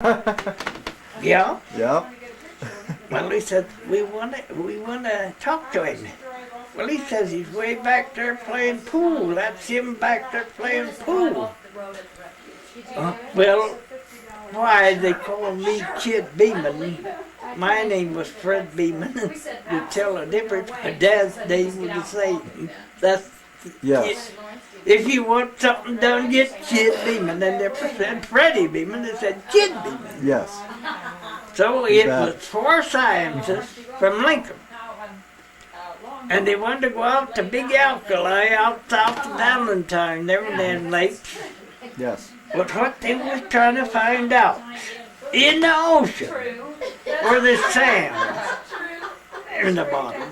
Yeah. Yep. Well, he said, we want to talk to him. Well, he says he's way back there playing pool. That's him back there playing pool. Well, why they call me Kid Beman. My name was Fred Beman. You tell the difference. My dad's name was the same. That's Yes. if you want something done, get Kid Beman. They never said Freddie Beman. They said Kid Beman. Yes. So it was 4 scientists from Lincoln. And they wanted to go out to Big Alkali out south of Valentine. They were in lakes. Yes. But what they was trying to find out, in the ocean, where there's sand in the bottom,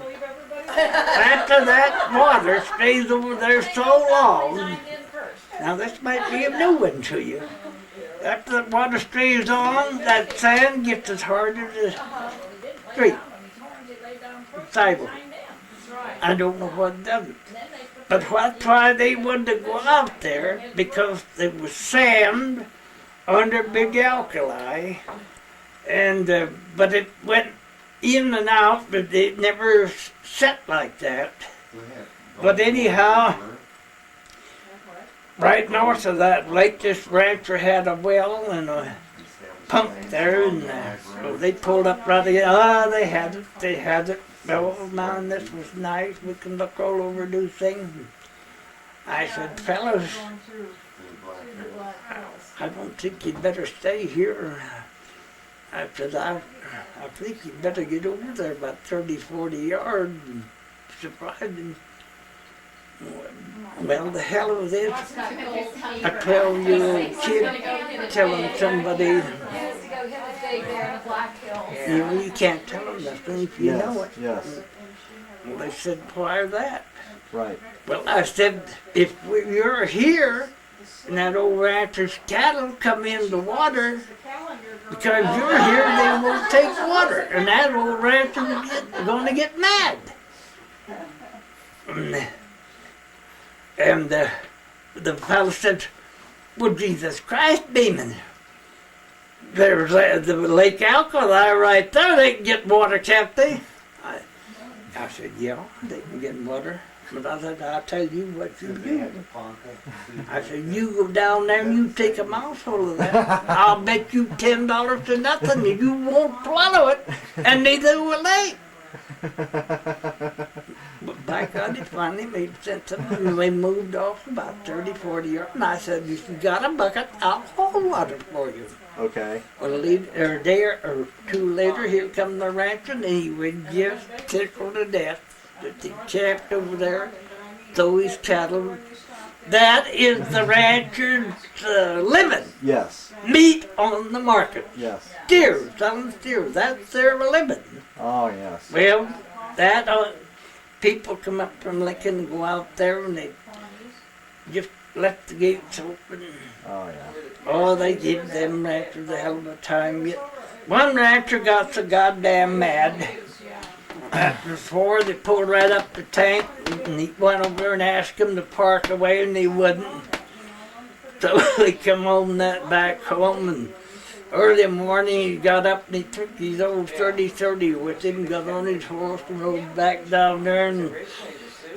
after that water stays over there so long, now this might be a new one to you. After the water stays on, that sand gets as hard as the street, sidewalk. I don't know what does it. But that's why they wanted to go out there, because there was sand under Big Alkali, and but it went in and out, but it never set like that. But anyhow, right north of that lake, this rancher had a well and a pump there, and so they pulled up right again. Ah, they had it. Oh man, this was nice. We can look all over these things. I said, fellas, I don't think you'd better stay here. I said, I think you'd better get over there about 30, 40 yards and surprise him. Well, the hell with this. A 12-year-old kid telling somebody, you can't tell them nothing if you know it. Yes. Well, they said, why that? Right. Well, I said, if you're here and that old rancher's cattle come in the water, because you're here, they won't take water, and that old rancher's going to get mad. And the fellow said, well, Jesus Christ, Beman, there's the Lake Alkali right there. They can get water, can't they? I said, yeah, they can get water. But I said, I'll tell you what you do. I said, you go down there and you take a mouthful of that. I'll bet you $10 to nothing and you won't swallow it, and neither will they. But by God, it finally made sense of it, and they moved off about 30, 40 yards. And I said, if you got a bucket, I'll hold water for you. Okay. Well, a day or two later, here come the rancher, and he would just tickle to death that the chap over there throw his cattle. That is the rancher's living. Yes. Meat on the market. Yes. Steers, selling steers. That's their living. Oh, yes. Well, that people come up from Lincoln and go out there and they just let the gates open. Oh, yeah. Oh, they give them ranchers a hell of a time. Yet one rancher got so goddamn mad. Before they pulled right up the tank, and he went over there and asked them to park away, and they wouldn't. So they come home back home, and early morning he got up and he took his old 30-30 with him, got on his horse and rode back down there, and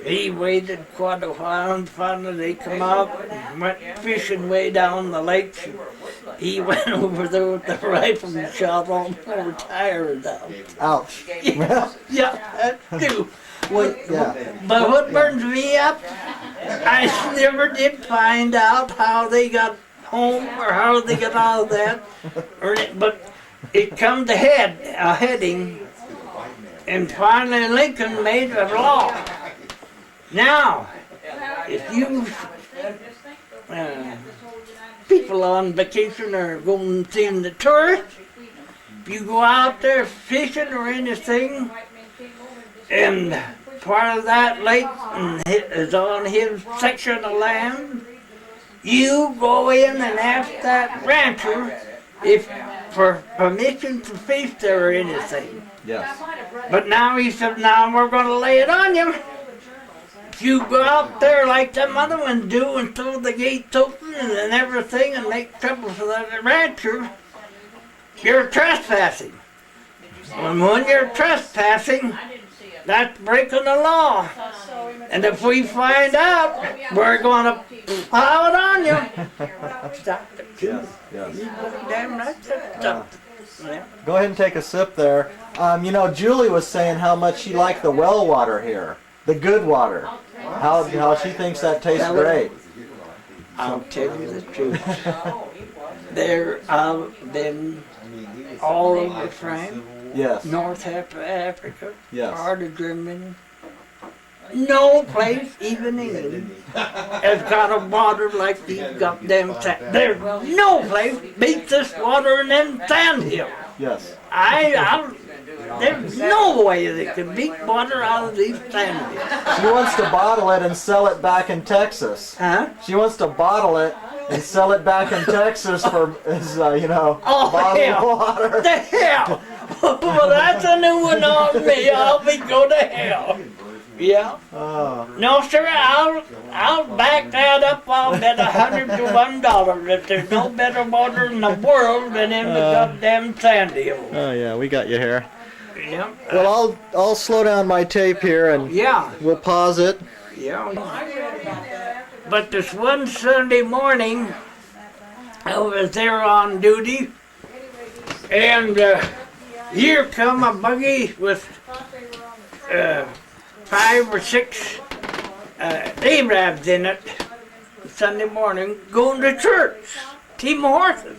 he waited quite a while, and finally they come out and went fishing way down the lake. He went over there with the rifle and shot all four tires out. Ouch. Yeah, yeah, that too. Well, yeah. But what burns me up, I never did find out how they got home or how they got all that. But it come to a heading, and finally Lincoln made a law. Now, if you people on vacation or going seeing the tourists, if you go out there fishing or anything, and part of that lake is on his section of land, you go in and ask that rancher for permission to fish there or anything. Yes. But now he said, now we're going to lay it on you. If you go out there like them other ones do and throw the gates open and everything and make trouble for that rancher, you're trespassing. And when you're trespassing, that's breaking the law. And if we find out, we're gonna plow it on you. Stop it. Yes, yes. Damn right. Stop it. Yeah. Go ahead and take a sip there. You know, Julie was saying how much she liked the well water here, the good water. How she thinks that tastes great. I'll tell you the truth. There I've been all over France, Yes. North Africa, Yes. part of Germany. No place, even England, has got a water like these goddamn sand. There's no place beats this water in them sand hills. Yes. There's no way they can beat water out of these sand hills. She wants to bottle it and sell it back in Texas. Huh? She wants to bottle it and sell it back in Texas for, you know, Oh, bottled hell. water. The hell! Well, that's a new one on me. I'll be go to hell. Yeah. Oh, No, sir. I'll back that up. I'll bet $100 to $1 that there's no better water in the world than in the goddamn sand hills. oh yeah, we got you here. Yeah. Well, I'll slow down my tape here and Yeah. we'll pause it. Yeah. But this one Sunday morning, I was there on duty, and here come a buggy with 5 or 6 Arabs in it Sunday morning going to church, team of horses,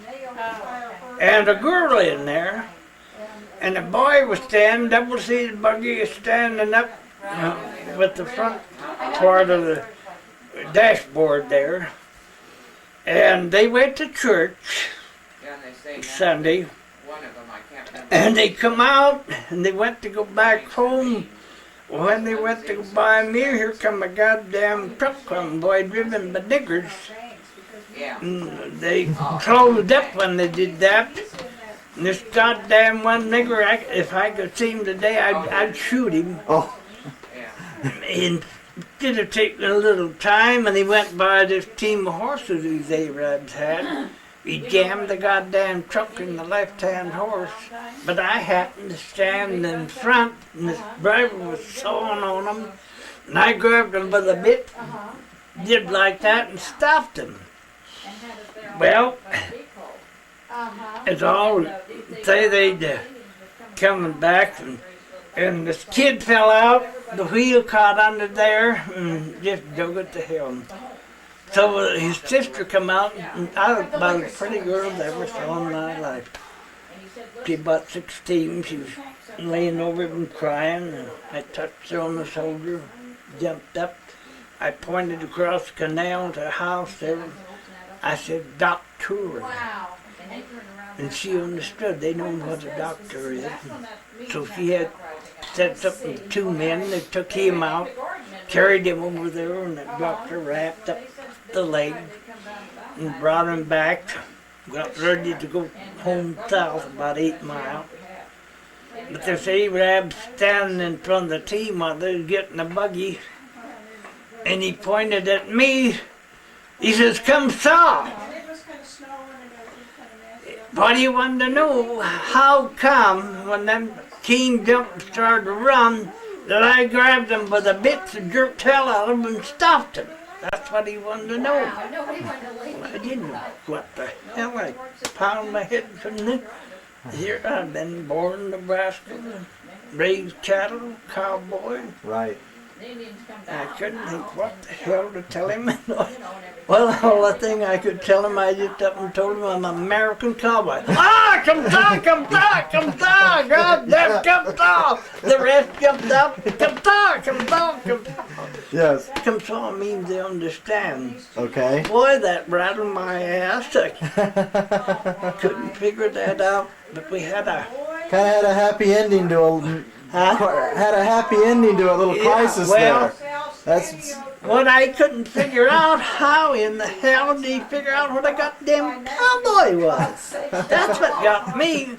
and a girl in there, and the boy was standing, double-seated buggy is standing up with the front part of the dashboard there, and they went to church Sunday, and they come out and they went to go back home. When they went to go buy me, here come a goddamn truck convoy driven by niggers. And they closed up when they did that. And this goddamn one nigger, if I could see him today, I'd shoot him. Oh, And did it take a little time, and he went by this team of horses these Arabs had. He jammed the goddamn truck in the left-hand horse, but I happened to stand in front, and this driver was sawing on him, and I grabbed him by the bit, did like that, and stopped him. Well, it's all say they'd coming back, and this kid fell out, the wheel caught under there, and just dug it to hell. So his sister come out, and I was about as pretty girl as I ever saw in my life. She about 16, she was laying over him crying, and I touched her on the shoulder, jumped up. I pointed across the canal to a house there. I said, "Doctor." And she understood, they know what a doctor is. So she had said something to 2 men, they took him out, carried him over there, and the doctor wrapped up the leg and brought him back. Got ready to go home south, about 8 miles. But this Arab standing in front of the team while they was getting a buggy, and he pointed at me. He says, "Come south." What he wanted to know, how come when them team jumped and started to run, that I grabbed him by the bits and jerked hell out of him and stopped him. That's what he wanted to know. I didn't know what the hell. I pounded my head from this. Here I've been born in Nebraska, raised cattle, cowboy. right. I couldn't think what the hell to tell him. Well, all the thing I could tell him, I just up and told him I'm an American cowboy. Ah, come down, come down, come down, God damn, come down. The rest jumped up, come down, come down, come down. Yes. Come saw means they understand. Okay. Boy, that rattled my ass. I couldn't figure that out, but we had a... Kind of had a happy ending to a had a happy ending to a little crisis well, there. That's what I couldn't figure out, how in the hell did he figure out what a goddamn cowboy was? That's what got me.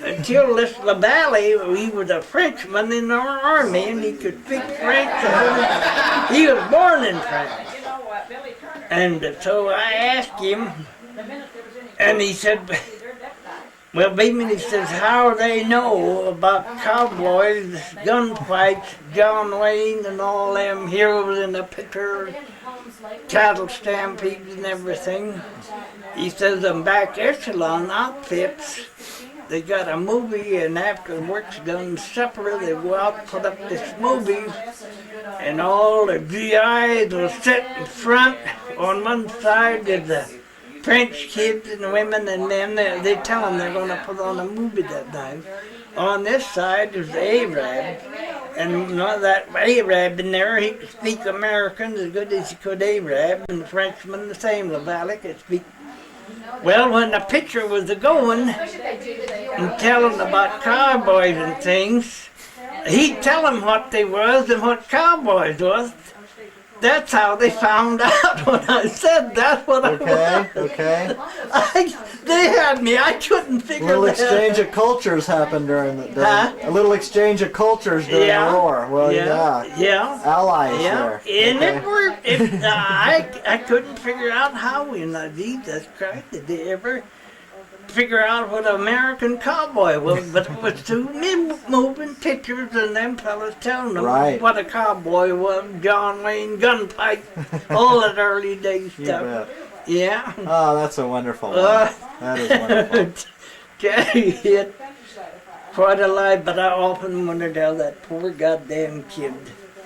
Until this LaValle, he was a Frenchman in our army, and he could speak French. He was born in France. And so I asked him, and he said, Well, Beman, he says, how they know about cowboys, gunfights, John Wayne and all them heroes in the picture, cattle stampedes and everything. He says them back echelon outfits, they got a movie, and after work's done supper, they go out and put up this movie, and all the GIs will sit in front. On one side is the French kids and the women, and then they tell them they're going to put on a movie that night. On this side is the Arab, and that Arab in there, he could speak American as good as he could Arab, and the Frenchman the same, the Valley could speak. Well, when the picture was going and telling about cowboys and things, he'd tell them what they was and what cowboys was. That's how they found out when I said that's what I was. Okay. They had me. I couldn't figure A little that exchange of cultures happened during a little exchange of cultures during the war. Well, yeah. Allies Yeah, there. and it worked. I couldn't figure out how in Jesus Christ did they ever figure out what an American cowboy was, but it was through moving pictures and them fellas telling them what a cowboy was, John Wayne, gunfight, all that early day stuff. Yeah. Oh, that's a wonderful one. That is wonderful. He had quite a life, but I often wondered how that poor goddamn kid,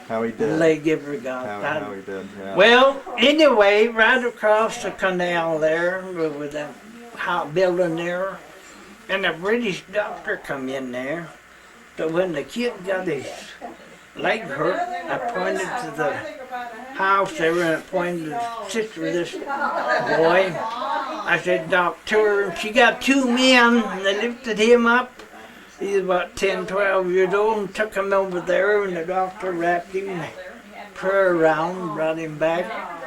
how he did. leg ever got. How he did, yeah. Well, anyway, right across the canal there, with that building there, and a British doctor come in there. So when the kid got his leg hurt, I pointed to the house there and I pointed to the sister of this boy. I said, doctor, she got two men, and they lifted him up. He was about 10, 12 years old, and took him over there, and the doctor wrapped him, prayer around, brought him back.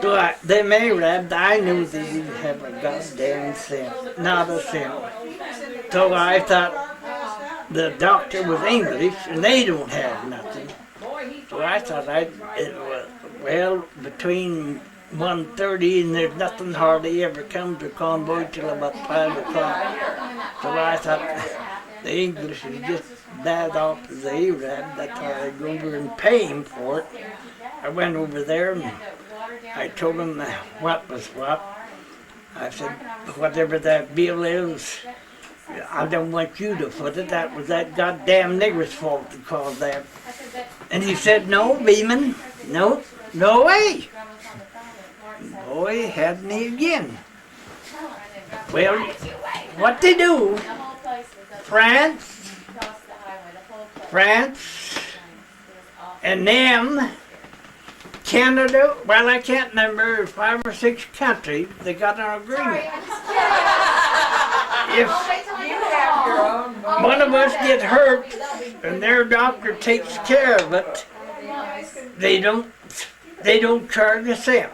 So them Arabs, I knew they didn't have a goddamn cent, not a cent. So I thought the doctor was English and they don't have nothing. So I thought it was, well, between 1:30 and there's nothing hardly ever comes to convoy till about 5 o'clock. So I thought the English had just died off of the Arab. That's how I'd go over and pay him for it. I went over there and I told him what was what. I said, whatever that bill is, I don't want you to foot it. That was that goddamn nigger's fault to cause that. And he said, no, Beman, no way. Boy, had me again. Well, what they do, France, and them, Canada, well, I can't remember, 5 or 6 countries, they got an agreement. If one of us gets hurt and their doctor takes care of it, they don't charge a cent.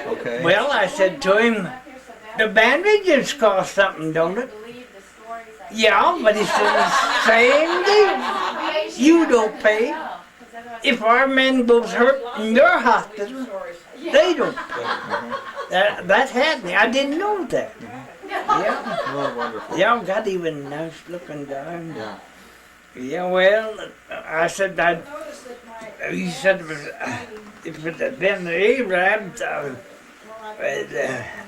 Okay. Well, I said to him, the bandages cost something, don't it? Yeah, but he said, same deal. You don't pay. If our men goes hurt in your hospital, they don't pay. That had me. I didn't know that. Yeah. Oh, wonderful. Yeah, got even nice looking guy. Yeah. Yeah, well, I said, he said, if it had been the Arabs,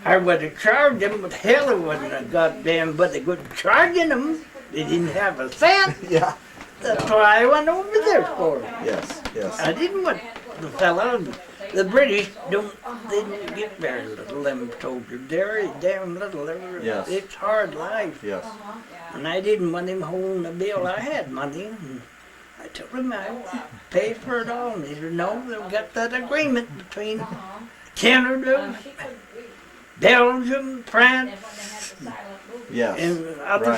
I would have charged them, but hell, it wasn't a goddamn, but they couldn't charging them. They didn't have a cent. Yeah. That's why I went over there for it. Yes. I didn't want the fella. The British didn't get very little, them soldiers. Very damn little. Yes. It's hard life. Yes. And I didn't want him holding the bill. I had money. And I told him I would pay for it all. And he said, no, they've got that agreement between Canada, Belgium, France, Yes. and other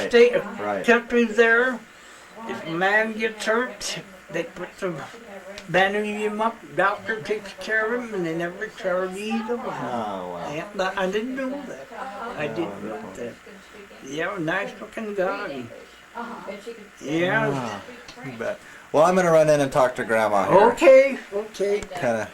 Right. countries there. If a man gets hurt, they put some bandage him up, doctor takes care of him, and they never charge either one. Oh, wow. And I didn't know that. I didn't know that. Yeah, nice looking guy. Yeah. You bet. Well, I'm going to run in and talk to Grandma here. Okay. Kind of